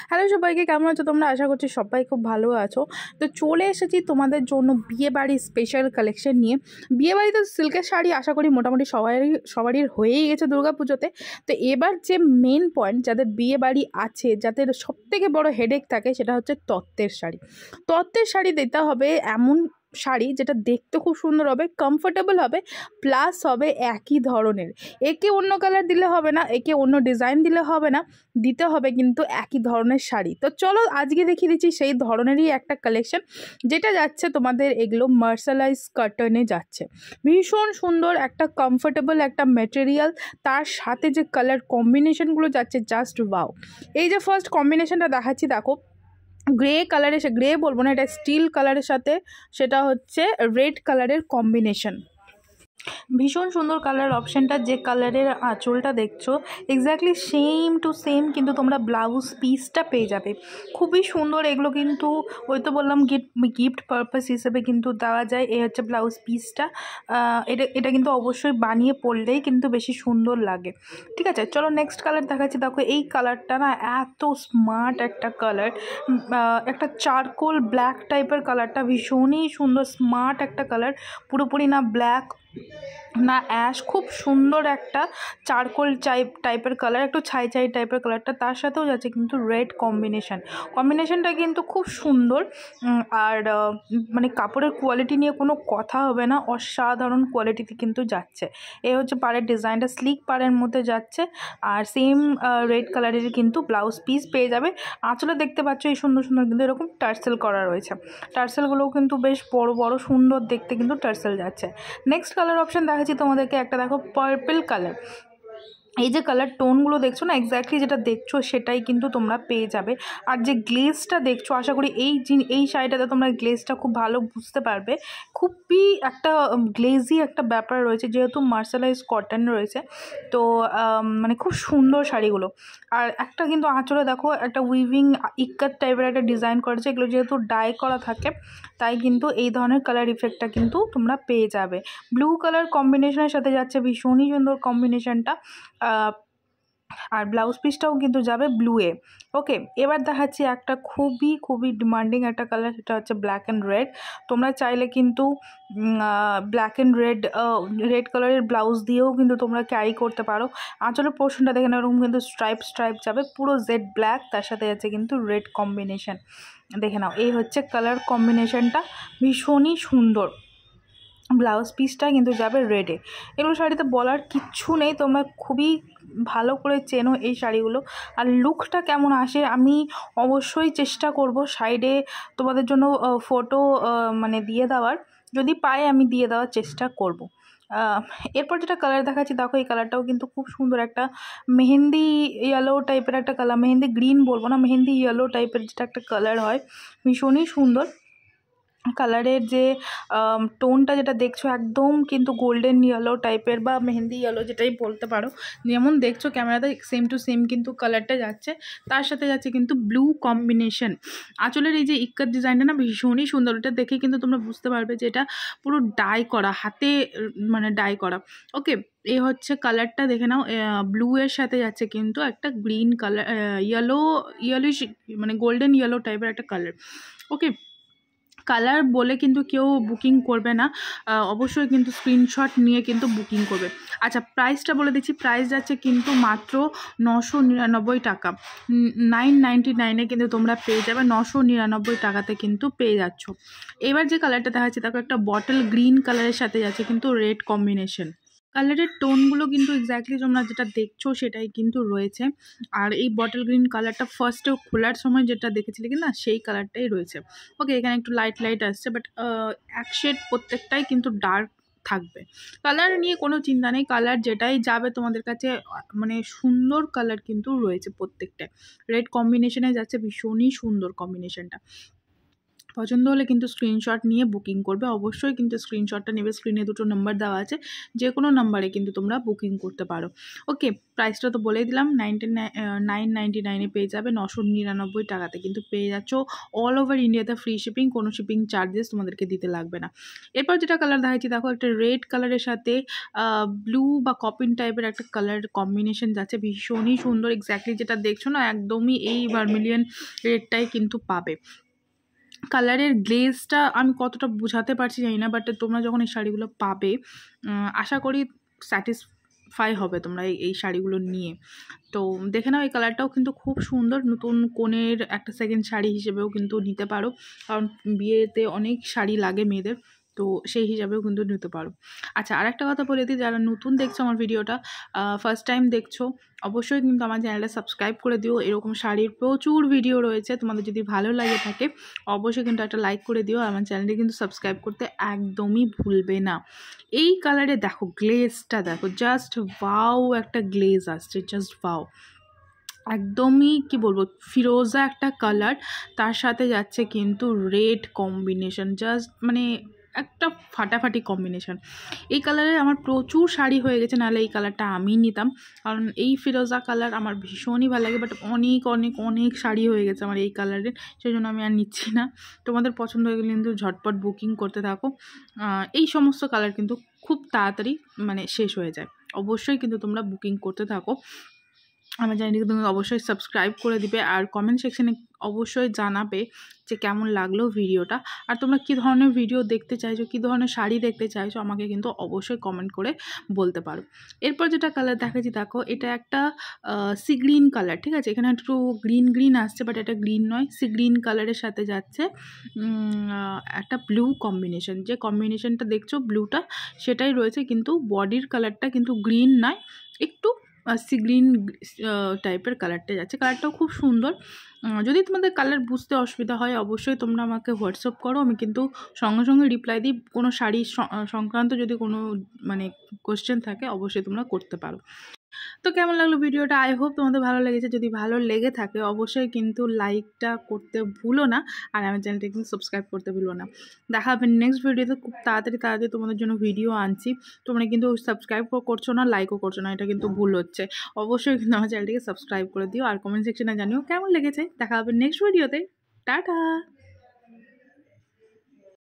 Hello সবাইকে, কেমন আছো তোমরা? আশা করছি সবাই খুব ভালো আছো। তো চলে এসেছি তোমাদের জন্য বিয়েবাড়ির স্পেশাল কালেকশন নিয়ে। বিয়েবাড়িতে সিল্কের শাড়ি আশা করি মোটামুটি সবারই হয়েই গেছে দুর্গাপুজোতে। তো এবার যে মেন পয়েন্ট, যাদের বিয়েবাড়ি আছে, যাদের সবথেকে বড় হেডেক থাকে, সেটা হচ্ছে তত্ত্বের শাড়ি। তত্ত্বের শাড়ি দিতে হবে এমন শাড়ি যেটা দেখতে খুব সুন্দর হবে, কমফোর্টেবল হবে, প্লাস হবে একই ধরনের। একে অন্য কালার দিলে হবে না, একে অন্য ডিজাইন দিলে হবে না, দিতে হবে কিন্তু একই ধরনের শাড়ি। তো চলো আজকে দেখিয়ে দিচ্ছি সেই ধরনেরই একটা কালেকশন, যেটা যাচ্ছে তোমাদের এগুলো মার্শালাইজ কার্টনে যাচ্ছে। ভীষণ সুন্দর একটা কমফোর্টেবল একটা মেটেরিয়াল, তার সাথে যে কালার কম্বিনেশনগুলো যাচ্ছে জাস্ট ওয়াও। এই যে ফার্স্ট কম্বিনেশনটা দেখাচ্ছি, দেখো গ্রে কালারের, গ্রে বলবো না, এটা স্টিল কালারের সাথে সেটা হচ্ছে রেড কালারের কম্বিনেশন। ভীষণ সুন্দর কালার অপশানটা, যে কালারের আঁচলটা দেখছো এক্স্যাক্টলি সেম টু সেম কিন্তু তোমরা ব্লাউজ পিসটা পেয়ে যাবে। খুবই সুন্দর এগুলো, কিন্তু ওই তো বললাম গিফট পারপাস হিসেবে কিন্তু দেওয়া যায়। এই হচ্ছে ব্লাউজ পিসটা। এটা কিন্তু অবশ্যই বানিয়ে পরলেই কিন্তু বেশি সুন্দর লাগে। ঠিক আছে, চলো নেক্সট কালার দেখাচ্ছি। দেখো এই কালারটা না এত স্মার্ট একটা কালার, একটা চারকোল ব্ল্যাক টাইপের কালারটা ভীষণই সুন্দর, স্মার্ট একটা কালার, পুরোপুরি না ব্ল্যাক না অ্যাশ, খুব সুন্দর একটা চারকোল টাইপের কালার, একটু ছাই টাইপের কালারটা, তার সাথেও যাচ্ছে কিন্তু রেড কম্বিনেশনটা কিন্তু খুব সুন্দর। আর মানে কাপড়ের কোয়ালিটি নিয়ে কোনো কথা হবে না, অসাধারণ কোয়ালিটিতে কিন্তু যাচ্ছে। এই হচ্ছে পাড়ের ডিজাইনটা, স্লিক পাড়ের মধ্যে যাচ্ছে, আর সেম রেড কালারের কিন্তু ব্লাউজ পিস পেয়ে যাবে। আঁচলে দেখতে পাচ্ছ এই সুন্দর সুন্দর কিন্তু এরকম টার্সেল করা রয়েছে, টার্সেলগুলোও কিন্তু বেশ বড় বড় সুন্দর দেখতে কিন্তু টার্সেল যাচ্ছে। নেক্সট কালার অপশান দেখাচ্ছি তোমাদেরকে, একটা দেখো পার্পল কালার। এই যে কালার টোনগুলো দেখছো না, এক্স্যাক্টলি যেটা দেখছো সেটাই কিন্তু তোমরা পেয়ে যাবে। আর যে গ্লেজটা দেখছো, আশা করি এই শাড়িটাতে তোমরা গ্লেজটা খুব ভালো বুঝতে পারবে। খুবই একটা গ্লেজি একটা ব্যাপার রয়েছে, যেহেতু মার্শালাইজ কটন রয়েছে, তো মানে খুব সুন্দর শাড়িগুলো। আর একটা কিন্তু আঁচলে দেখো একটা উইভিং ইক্কাত টাইপের একটা ডিজাইন করেছে, এগুলো যেহেতু ডাই করা থাকে তাই কিন্তু এই ধরনের কালার ইফেক্টটা কিন্তু তোমরা পেয়ে যাবে। ব্লু কালার কম্বিনেশনের সাথে যাচ্ছে ভীষণই সুন্দর কম্বিনেশনটা, আর ব্লাউজ পিসটাও কিন্তু যাবে ব্লুয়ে। ওকে, এবার দেখাচ্ছি একটা খুবই ডিমান্ডিং একটা কালার, সেটা হচ্ছে ব্ল্যাক অ্যান্ড রেড। তোমরা চাইলে কিন্তু ব্ল্যাক অ্যান্ড রেড কালারের ব্লাউজ দিয়েও কিন্তু তোমরা ক্যারি করতে পারো। আঁচলের পোর্শনটা দেখে না, এরকম কিন্তু স্ট্রাইপ যাবে, পুরো জেড ব্ল্যাক, তার সাথে যাচ্ছে কিন্তু রেড কম্বিনেশন। দেখে নাও, এই হচ্ছে কালার কম্বিনেশনটা, ভীষণই সুন্দর। ব্লাউজ পিসটা কিন্তু যাবে রেডে। এগুলো শাড়িতে বলার কিচ্ছু নেই, তোমরা খুবই ভালো করে চেনো এই শাড়িগুলো। আর লুকটা কেমন আসে আমি অবশ্যই চেষ্টা করব সাইডে তোমাদের জন্য ফটো মানে দিয়ে দেওয়ার, যদি পাই আমি দিয়ে দেওয়ার চেষ্টা করব। এরপর যেটা কালার দেখাচ্ছি, দেখো এই কালারটাও কিন্তু খুব সুন্দর, একটা মেহেন্দি ইয়েলো টাইপের একটা কালার, মেহেন্দি গ্রিন বলবো না, মেহেন্দি ইয়েলো টাইপের যেটা একটা কালার হয়, ভীষণই সুন্দর। কালারের যে টোনটা যেটা দেখছো একদম কিন্তু গোল্ডেন ইয়েলো টাইপের বা মেহেন্দি ইয়েলো যেটাই বলতে পারো, যেমন দেখছো ক্যামেরাতে সেম টু সেম কিন্তু কালারটা যাচ্ছে, তার সাথে যাচ্ছে কিন্তু ব্লু কম্বিনেশন। আঁচলের এই যে ইক্কাত ডিজাইনটা না ভীষণই সুন্দর, এটা দেখে কিন্তু তোমরা বুঝতে পারবে যে এটা পুরো ডাই করা, হাতে মানে ডাই করা। ওকে, এই হচ্ছে কালারটা দেখে নাও, ব্লু এর সাথে যাচ্ছে কিন্তু একটা গ্রিন কালার, ইয়েলোইশ মানে গোল্ডেন ইয়েলো টাইপের একটা কালার। ওকে, কালার বলে কিন্তু কেউ বুকিং করবে না, অবশ্যই কিন্তু স্ক্রিনশট নিয়ে কিন্তু বুকিং করবে। আচ্ছা, প্রাইসটা বলে দিচ্ছি, প্রাইস যাচ্ছে কিন্তু মাত্র 999 টাকা, 999-এ কিন্তু তোমরা পেয়ে যাবে, 999 টাকাতে কিন্তু পেয়ে যাচ্ছ। এবার যে কালারটা দেখাচ্ছে, দেখো একটা বটল গ্রিন কালারের সাথে যাচ্ছে কিন্তু রেড কম্বিনেশন। কালারের টোনগুলো কিন্তু এক্স্যাক্টলি তোমরা যেটা দেখছো সেটাই কিন্তু রয়েছে। আর এই বটল গ্রিন কালারটা ফার্স্টে খোলার সময় যেটা দেখেছিলে কি না, সেই কালারটাই রয়েছে। ওকে, এখানে একটু লাইট আসছে, বাট এক শেড প্রত্যেকটাই কিন্তু ডার্ক থাকবে। কালার নিয়ে কোনো চিন্তা নেই, কালার যেটাই যাবে তোমাদের কাছে মানে সুন্দর কালার কিন্তু রয়েছে প্রত্যেকটায়। রেড কম্বিনেশনে যাচ্ছে, ভীষণই সুন্দর কম্বিনেশনটা। পছন্দ হলে কিন্তু স্ক্রিনশট নিয়ে বুকিং করবে, অবশ্যই কিন্তু স্ক্রিনশটটা নেবে। স্ক্রিনে দুটো নাম্বার দেওয়া আছে, যে কোনো নাম্বারে কিন্তু তোমরা বুকিং করতে পারো। ওকে, প্রাইসটা তো বলেই দিলাম, 999 পেয়ে যাবে, 999 টাকাতে কিন্তু পেয়ে যাচ্ছ অল ওভার ইন্ডিয়াতে ফ্রি শিপিং, কোনো শিপিং চার্জেস তোমাদেরকে দিতে লাগবে না। এরপর যেটা কালার দেখাচ্ছি দেখো, একটা রেড কালারের সাথে ব্লু বা কপিন টাইপের একটা কালার কম্বিনেশন যাচ্ছে, ভীষণই সুন্দর। এক্স্যাক্টলি যেটা দেখছো না, একদমই এই ভার্মিলিয়ন রেডটাই কিন্তু পাবে। কালারের গ্লেজটা আমি কতটা বোঝাতে পারছি জানি না, বাট তোমরা যখন এই শাড়িগুলো পাবে আশা করি স্যাটিসফাই হবে তোমরা এই শাড়িগুলো নিয়ে। তো দেখে নাও, এই কালারটাও কিন্তু খুব সুন্দর, নতুন কনের একটা সেকেন্ড শাড়ি হিসেবেও কিন্তু নিতে পারো, কারণ বিয়েতে অনেক শাড়ি লাগে মেয়েদের, তো সেই হিসাবেও কিন্তু নিতে পারো। আচ্ছা, আর একটা কথা বলে দিই, যারা নতুন দেখছো আমার ভিডিওটা, ফার্স্ট টাইম দেখছো, অবশ্যই কিন্তু আমার চ্যানেলটা সাবস্ক্রাইব করে দিও। এরকম শাড়ির প্রচুর ভিডিও রয়েছে, তোমাদের যদি ভালো লাগে থাকে অবশ্যই কিন্তু একটা লাইক করে দিও। আমার চ্যানেলটি কিন্তু সাবস্ক্রাইব করতে একদমই ভুলবে না। এই কালারে দেখো, গ্লেজটা দেখো, জাস্ট ওয়াও, একটা গ্লেজ আসছে, জাস্ট ওয়াও, একদমই কি বলবো, ফিরোজা একটা কালার, তার সাথে যাচ্ছে কিন্তু রেড কম্বিনেশন, জাস্ট মানে একটা ফাটাফাটি কম্বিনেশন। এই কালারে আমার প্রচুর শাড়ি হয়ে গেছে, নাহলে এই কালারটা আমি নিতাম, কারণ এই ফিরোজা কালার আমার ভীষণই ভালো লাগে, বাট অনেক অনেক অনেক শাড়ি হয়ে গেছে আমার এই কালারের, সেই জন্য আমি আর নিচ্ছি না। তোমাদের পছন্দ হয়ে গেলে কিন্তু ঝটপট বুকিং করতে থাকো। এই সমস্ত কালার কিন্তু খুব তাড়াতাড়ি মানে শেষ হয়ে যায়, অবশ্যই কিন্তু তোমরা বুকিং করতে থাকো। আমার চ্যানেলটিকে তুমি অবশ্যই সাবস্ক্রাইব করে দিবে, আর কমেন্ট সেকশানে অবশ্যই জানাবে যে কেমন লাগলো ভিডিওটা, আর তোমরা কী ধরনের ভিডিও দেখতে চাইছো, কী ধরনের শাড়ি দেখতে চাইছো, আমাকে কিন্তু অবশ্যই কমেন্ট করে বলতে পারো। এরপর যেটা কালার দেখাচ্ছি দেখো, এটা একটা সি গ্রিন কালার, ঠিক আছে, এখানে একটু গ্রিন গ্রিন আসছে, বাট এটা গ্রিন নয়, সি গ্রিন কালারের সাথে যাচ্ছে একটা ব্লু কম্বিনেশন। যে কম্বিনেশনটা দেখছো ব্লুটা, সেটাই রয়েছে, কিন্তু বডির কালারটা কিন্তু গ্রিন নয়, একটু সি গ্রিন টাইপের কালারটা যাচ্ছে। কালারটাও খুব সুন্দর। যদি তোমাদের কালার বুঝতে অসুবিধা হয় অবশ্যই তোমরা আমাকে হোয়াটসঅ্যাপ করো, আমি কিন্তু সঙ্গে সঙ্গে রিপ্লাই দিই। কোনো শাড়ি সংক্রান্ত যদি কোনো মানে কোয়েশ্চেন থাকে অবশ্যই তোমরা করতে পারো। তো কেমন লাগলো ভিডিওটা? আই হোপ তোমাদের ভালো লেগেছে। যদি ভালো লেগে থাকে অবশ্যই কিন্তু লাইকটা করতে ভুলো না, আর আমার চ্যানেলটা কিন্তু সাবস্ক্রাইব করতে ভুলো না। দেখা হবে নেক্সট ভিডিওতে, খুব তাড়াতাড়ি তোমাদের জন্য ভিডিও আনছি। তোমরা কিন্তু সাবস্ক্রাইব করছো না, লাইকও করছো না, এটা কিন্তু ভুল হচ্ছে। অবশ্যই কিন্তু আমার চ্যানেলটিকে সাবস্ক্রাইব করে দিও, আর কমেন্ট সেকশনে জানিও কেমন লেগেছে। দেখা হবে নেক্সট ভিডিওতে। টাটা।